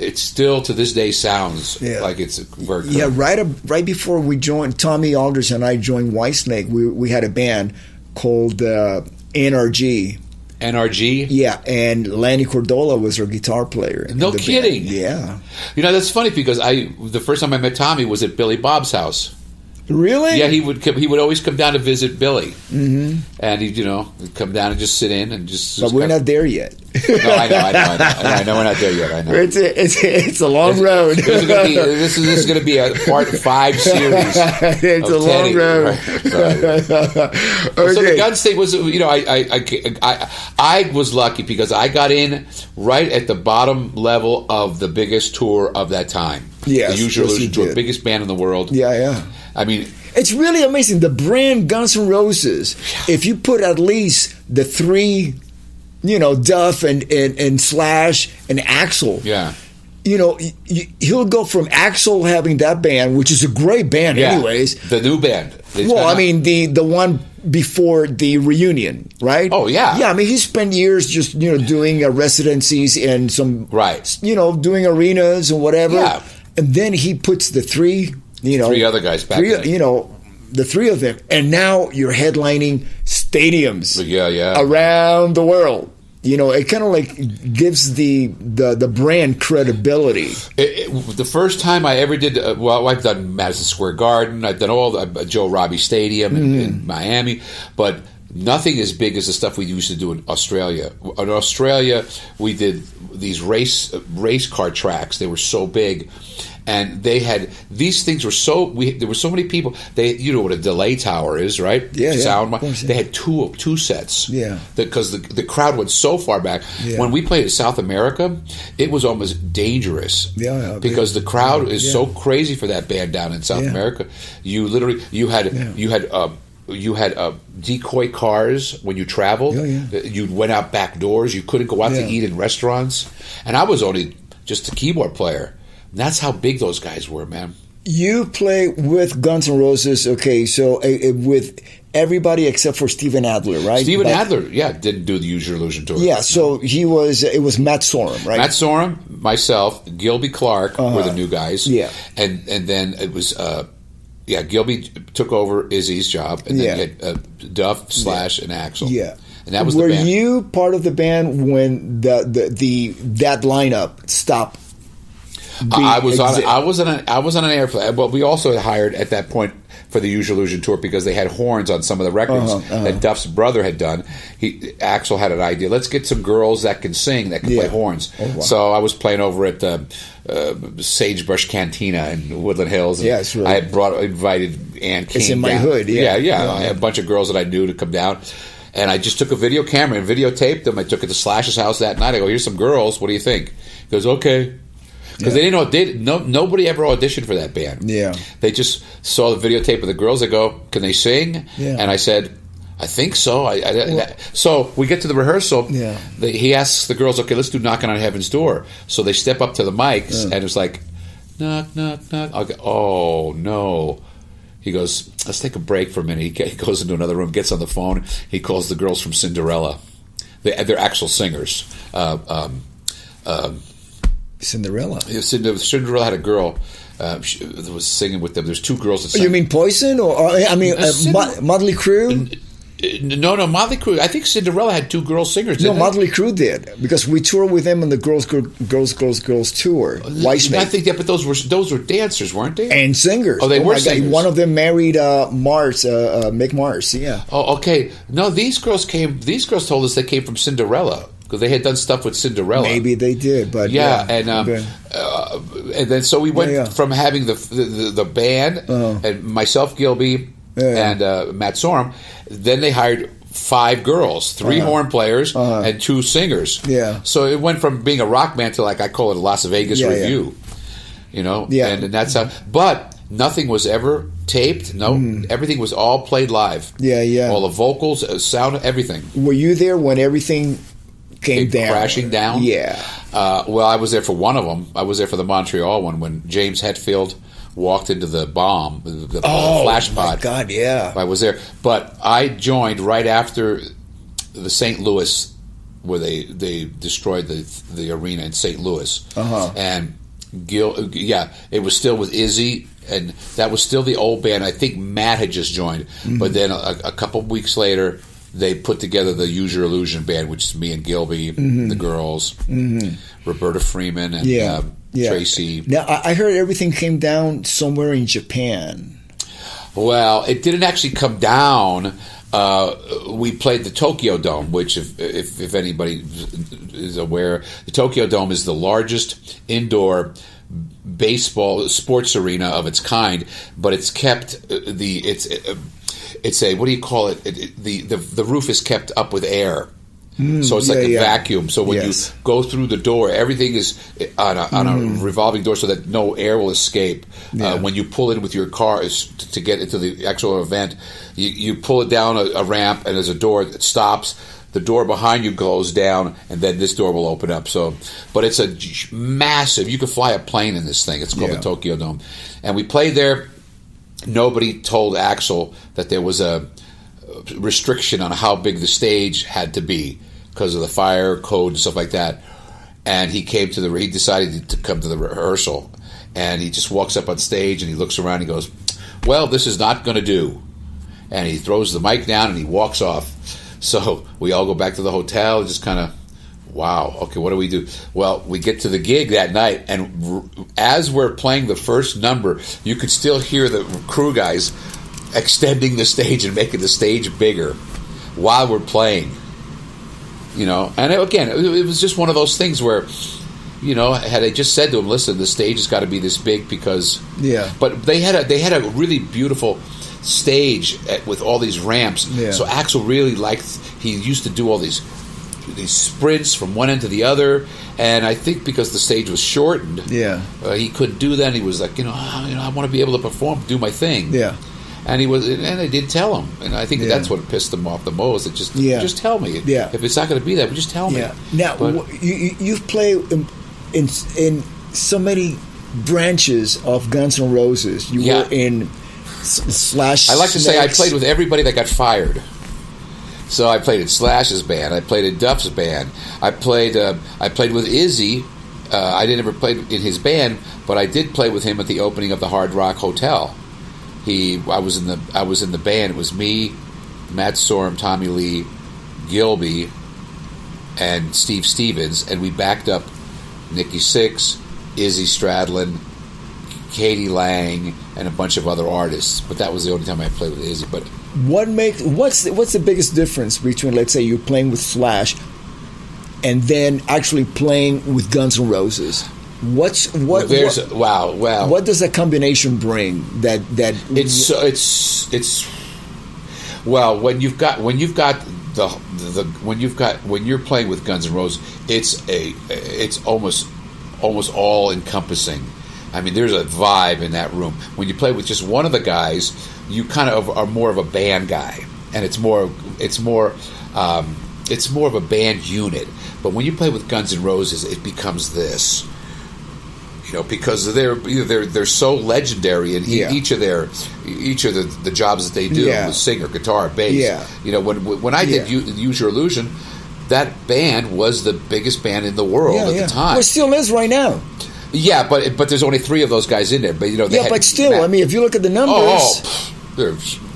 it still to this day sounds like it's very good. Yeah, right before we joined, Tommy Aldrich and I joined Whitesnake, we had a band called NRG. NRG? Yeah, and Lanny Cordola was our guitar player. No kidding. Band. Yeah. You know, that's funny because the first time I met Tommy was at Billy Bob's house. Really? Yeah, he would always come down to visit Billy, and he'd come down and just sit in and just. But we're not there yet. No, I know we're not there yet. I know it's a long road. This is going to be a part 5 series. It's a long road. Right. Okay. So the Guns thing was, I was lucky because I got in right at the bottom level of the biggest tour of that time. Yeah, the Usual Illusion tour, biggest band in the world. Yeah. I mean, it's really amazing. The brand Guns N' Roses, if you put at least the 3, Duff and Slash and Axl. Yeah. He'll go from Axl having that band, which is a great band anyways. The new band. The one before the reunion, right? Oh, yeah. Yeah, I mean, he spent years just, doing residencies and some, doing arenas and whatever. Yeah. And then he puts the 3, 3 other guys back in. The 3 of them, and now you're headlining stadiums around the world. It kind of like gives the brand credibility. The first time I ever did, I've done Madison Square Garden, I've done all the Joe Robbie Stadium in Miami, but nothing as big as the stuff we used to do in Australia. In Australia, we did these race car tracks. They were so big. And they had these things were there were so many people. You know what a delay tower is, right? Yeah, sound. Of course, They had two sets. Yeah, because the crowd went so far back. Yeah. When we played in South America, it was almost dangerous. Yeah, because the crowd is so crazy for that band down in South America. You literally you had decoy cars when you traveled. You went out back doors. You couldn't go out to eat in restaurants. And I was only just a keyboard player. That's how big those guys were, man. You play with Guns N' Roses, okay, so with everybody except for Steven Adler, right? Steven Adler, didn't do the Usual Illusion tour. Yeah, so it was Matt Sorum, right? Matt Sorum, myself, Gilby Clarke were the new guys. Yeah. And then it was, Gilby took over Izzy's job, and then you had Duff, Slash, and Axl. Yeah. And that was the band. Were you part of the band when that lineup stopped? I was on an airplane, but we also had hired at that point for the Usual Illusion tour because they had horns on some of the records that Duff's brother had done. Axl had an idea. Let's get some girls that can sing, that can play horns. Oh, wow. So I was playing over at Sagebrush Cantina in Woodland Hills. Yeah, it's really I had invited Ann King. It's in my down. hood. Yeah. I had a bunch of girls that I knew to come down. And I just took a video camera and videotaped them. I took it to Slash's house that night. I go, here's some girls. What do you think? He goes, okay. Because they didn't know, nobody ever auditioned for that band. Yeah, they just saw the videotape of the girls. They go, "Can they sing?" Yeah. And I said, "I think so." So we get to the rehearsal. Yeah, he asks the girls, "Okay, let's do Knocking on Heaven's Door." So they step up to the mics, and it's like, "Knock, knock, knock." I'll go, "Oh no." He goes, "Let's take a break for a minute." He goes into another room, gets on the phone. He calls the girls from Cinderella. They're actual singers. Cinderella. Cinderella had a girl that was singing with them. There's 2 girls that sang. You mean Poison? Or Motley Crue? No, Motley Crue. I think Cinderella had 2 girl singers. No, Motley Crue did, because we toured with them on the Girls tour. Whitesnake. I think but those were dancers, weren't they? And singers. Oh, they were singers. God. One of them married Mick Mars. Yeah. Oh, okay. No, these girls told us they came from Cinderella. Because they had done stuff with Cinderella. Maybe they did, but and then so we went from having the band and myself, Gilby, and Matt Sorum. Then they hired 5 girls, 3 horn players, and 2 singers. Yeah. So it went from being a rock band to, like, I call it a Las Vegas review. You know. Yeah. And that's how. But nothing was ever taped. No, everything was all played live. Yeah, yeah. All the vocals, sound, everything. Were you there when everything came down, crashing down? Yeah. Well, I was there for one of them. I was there for the Montreal one when James Hetfield walked into the bomb, the flash pod. Oh, my God, yeah. I was there. But I joined right after the St. Louis where they destroyed the arena in St. Louis, and it was still with Izzy, and that was still the old band. I think Matt had just joined, but then a couple weeks later, they put together the Use Your Illusion band, which is me and Gilby, the girls, Roberta Freeman, and Tracy. Now, I heard everything came down somewhere in Japan. Well, it didn't actually come down. We played the Tokyo Dome, which, if anybody is aware, the Tokyo Dome is the largest indoor baseball sports arena of its kind, but it's kept it's a, what do you call it? The roof is kept up with air. So it's like a vacuum. So when you go through the door, everything is on a revolving door so that no air will escape. When you pull in with your car to get into the actual event, you pull it down a ramp, and there's a door that stops. The door behind you goes down, and then this door will open up. But it's a massive. You could fly a plane in this thing. It's called the Tokyo Dome, and we played there. Nobody told Axl that there was a restriction on how big the stage had to be because of the fire code and stuff like that. And he decided to come to the rehearsal, and he just walks up on stage and he looks around and he goes, "Well, this is not going to do." And he throws the mic down and he walks off. So we all go back to the hotel and just kind of, wow, okay, what do we do? Well, we get to the gig that night, and as we're playing the first number, you could still hear the crew guys extending the stage and making the stage bigger while we're playing. And again, it was just one of those things where, had I just said to him, "Listen, the stage has got to be this big because," but they had a really beautiful stage with all these ramps. So Axl really liked. He used to do all these sprints from one end to the other, and I think because the stage was shortened, he couldn't do that. And he was like, I want to be able to perform, do my thing. And I did tell him, and I think that's what pissed him off the most. It just tell me. If it's not going to be that, just tell me. Now, you've played in so many branches of Guns N' Roses. You were in Slash. I like to say I played with everybody that got fired. So I played in Slash's band. I played in Duff's band. I played with Izzy. I didn't ever play in his band, but I did play with him at the opening of the Hard Rock Hotel. I was in the band. It was me, Matt Sorum, Tommy Lee, Gilby, and Steve Stevens, and we backed up Nikki Sixx, Izzy Stradlin, Katie Lang, and a bunch of other artists. But that was the only time I played with Izzy. But what's the biggest difference between, let's say, you're playing with Slash and then actually playing with Guns N' Roses? What does that combination bring? When you're playing with Guns N' Roses, it's almost all encompassing. I mean, there's a vibe in that room. When you play with just one of the guys, you kind of are more of a band guy, and it's more of a band unit. But when you play with Guns N' Roses, it becomes this. Because they're so legendary in each of the jobs that they do, with singer, guitar, bass. When I did Use Your Illusion, that band was the biggest band in the world at the time. Well, it still is right now. Yeah, but there's only 3 of those guys in there. But but still, I mean, if you look at the numbers,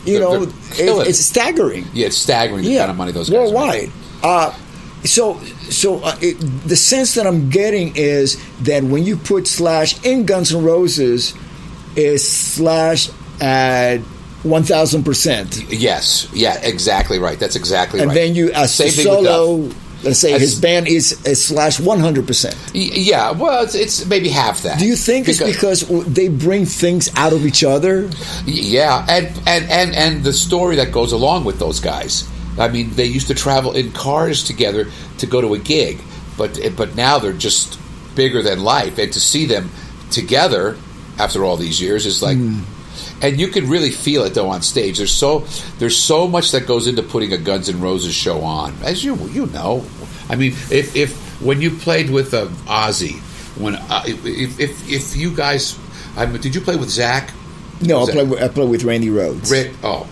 it's staggering. Yeah, it's staggering the kind of money those guys worldwide. So the sense that I'm getting is that when you put Slash in Guns N' Roses, is Slash at 1,000%. Yes, yeah, exactly right. That's exactly right. And then you, as a solo, let's say his band is Slash 100%. Yeah, well, it's maybe half that. Do you think it's because they bring things out of each other? Yeah, and the story that goes along with those guys. I mean, they used to travel in cars together to go to a gig, but now they're just bigger than life, and to see them together after all these years is like, and you can really feel it though on stage. There's so much that goes into putting a Guns N' Roses show on, as you know. I mean, if when you played with Ozzy, if you guys, did you play with Zach? No, I played with Randy Rhoads.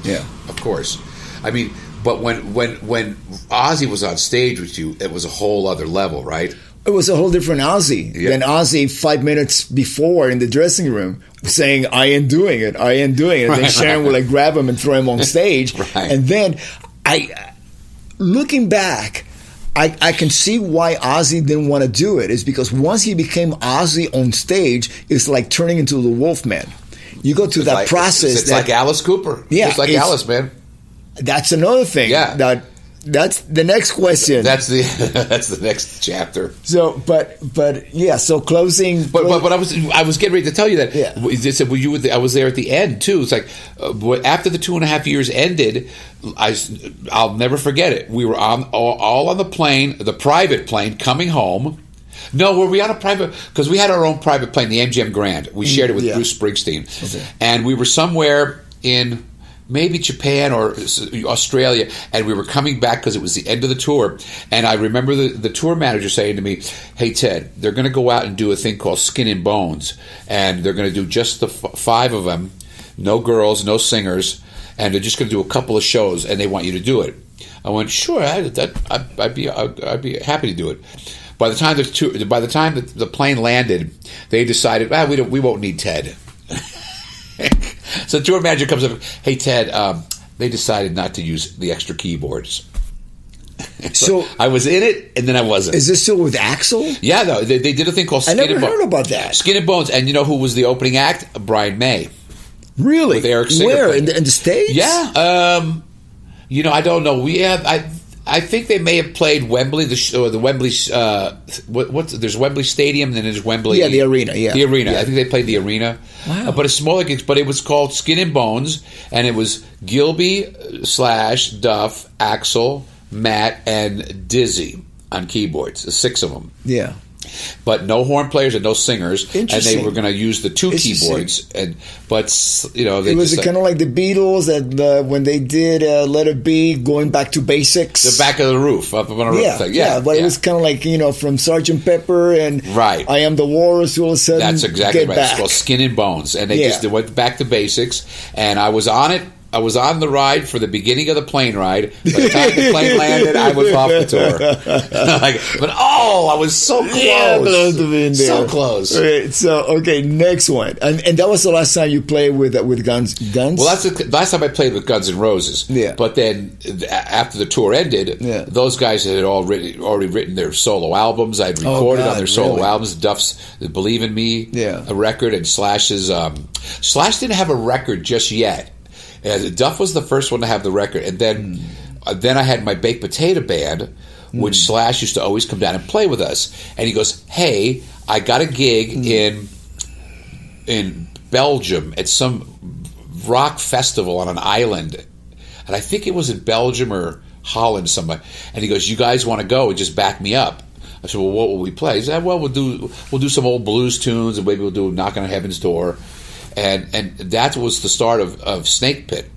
Yeah, of course. I mean, But when Ozzy was on stage with you, it was a whole other level, right? It was a whole different Ozzy than Ozzy 5 minutes before in the dressing room saying, I ain't doing it, I ain't doing it. And then Sharon would like grab him and throw him on stage. Right. And then looking back, I can see why Ozzy didn't want to do it. Is because once he became Ozzy on stage, it's like turning into the Wolfman. You go through that process. It's like Alice Cooper. Yeah, it's like Alice, man. That's another thing. Yeah. That's the next question. That's the next chapter. So, but yeah. So closing. But I was getting ready to tell you that. Yeah. They said, well, I was there at the end too. It's like after the 2.5 years ended, I'll never forget it. We were all on the plane, the private plane, coming home. No, were we on a private? Because we had our own private plane, the MGM Grand. We shared it with Bruce Springsteen, and we were somewhere in maybe Japan or Australia, and we were coming back because it was the end of the tour. And I remember the tour manager saying to me, hey, Ted, they're going to go out and do a thing called Skin and Bones, and they're going to do just the 5 of them, no girls, no singers, and they're just going to do a couple of shows, and they want you to do it. I went, sure, I'd be happy to do it. By the time the plane landed, they decided, we won't need Ted. So the tour manager comes up, hey, Ted, they decided not to use the extra keyboards. So I was in it, and then I wasn't. Is this still with Axl? Yeah, though. They did a thing called Skin and Bones. I never heard about that. Skin and Bones. And you know who was the opening act? Brian May. Really? With Eric Singer. Where? In the States? Yeah. I don't know. I think they may have played Wembley, the Wembley. There's Wembley Stadium, and then there's Wembley. Yeah, the arena. Yeah, the arena. Yeah. I think they played the arena. Wow. But it's smaller. But it was called Skin and Bones, and it was Gilby / Duff, Axl, Matt, and Dizzy on keyboards. The 6 of them. Yeah. But no horn players and no singers, and they were going to use the 2 keyboards. It was kind of like the Beatles when they did "Let It Be," going back to basics. The back of the roof, up on a roof. But it was kind of like from Sgt. Pepper and right. I Am the Walrus. All of a sudden, that's exactly right. Back. It's called Skin and Bones, and they went back to basics. And I was on it. I was on the ride for the beginning of the plane ride. By the time the plane landed, I was off the tour. I was so close. Yeah, close to being there. So close. Okay, okay, next one. And that was the last time you played with Guns? Well, that's the last time I played with Guns N' Roses. Yeah. But then after the tour ended, those guys had already written their solo albums. I'd recorded on their solo albums. Duff's Believe in Me, a record, and Slash's. Slash didn't have a record just yet. Duff was the first one to have the record, and then I had my Baked Potato Band, which Slash used to always come down and play with us. And he goes, "Hey, I got a gig in Belgium at some rock festival on an island, and I think it was in Belgium or Holland somewhere." And he goes, "You guys want to go and just back me up?" I said, "Well, what will we play?" He said, "Well, we'll do some old blues tunes, and maybe we'll do Knock on Heaven's Door." And that was the start of Snake Pit,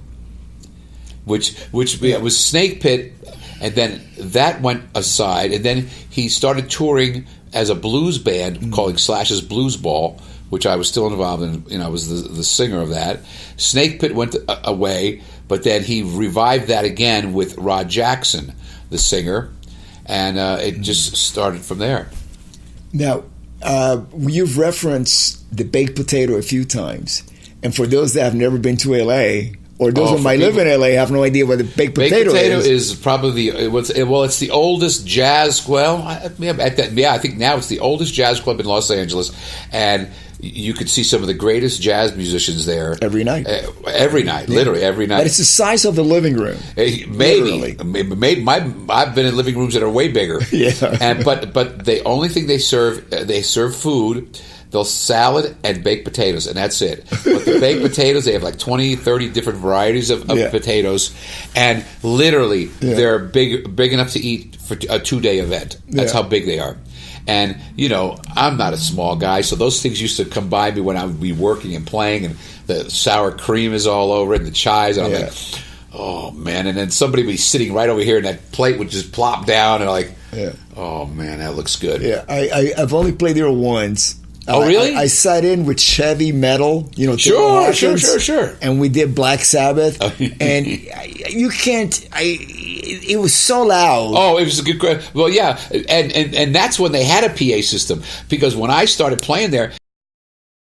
which was Snake Pit, and then that went aside, and then he started touring as a blues band called Slash's Blues Ball, which I was still involved in. I was the singer of that. Snake Pit went away, but then he revived that again with Rod Jackson, the singer, and it just started from there. Now, you've referenced the baked potato a few times, and for those that have never been to LA, or those who might live in LA, have no idea what the baked potato is. Baked potato is probably it's the oldest jazz. Well, I think now it's the oldest jazz club in Los Angeles, and you could see some of the greatest jazz musicians there every night. Literally every night. But it's the size of the living room. Maybe. I've been in living rooms that are way bigger. Yeah. But the only thing they serve food. They'll salad and baked potatoes, and that's it. But the baked potatoes, they have like 20, 30 different varieties of potatoes, and literally they're big enough to eat for a 2-day event. That's how big they are. And, I'm not a small guy, so those things used to come by me when I would be working and playing, and the sour cream is all over it, and the chives, and I'm like, oh, man. And then somebody would be sitting right over here, and that plate would just plop down, and I'm like, oh, man, that looks good. Yeah, I've only played there once. Oh, really? I sat in with Chevy Metal, Sure. And we did Black Sabbath, and you can't. It was so loud. Oh, it was a good. Well, yeah, and that's when they had a PA system, because when I started playing there,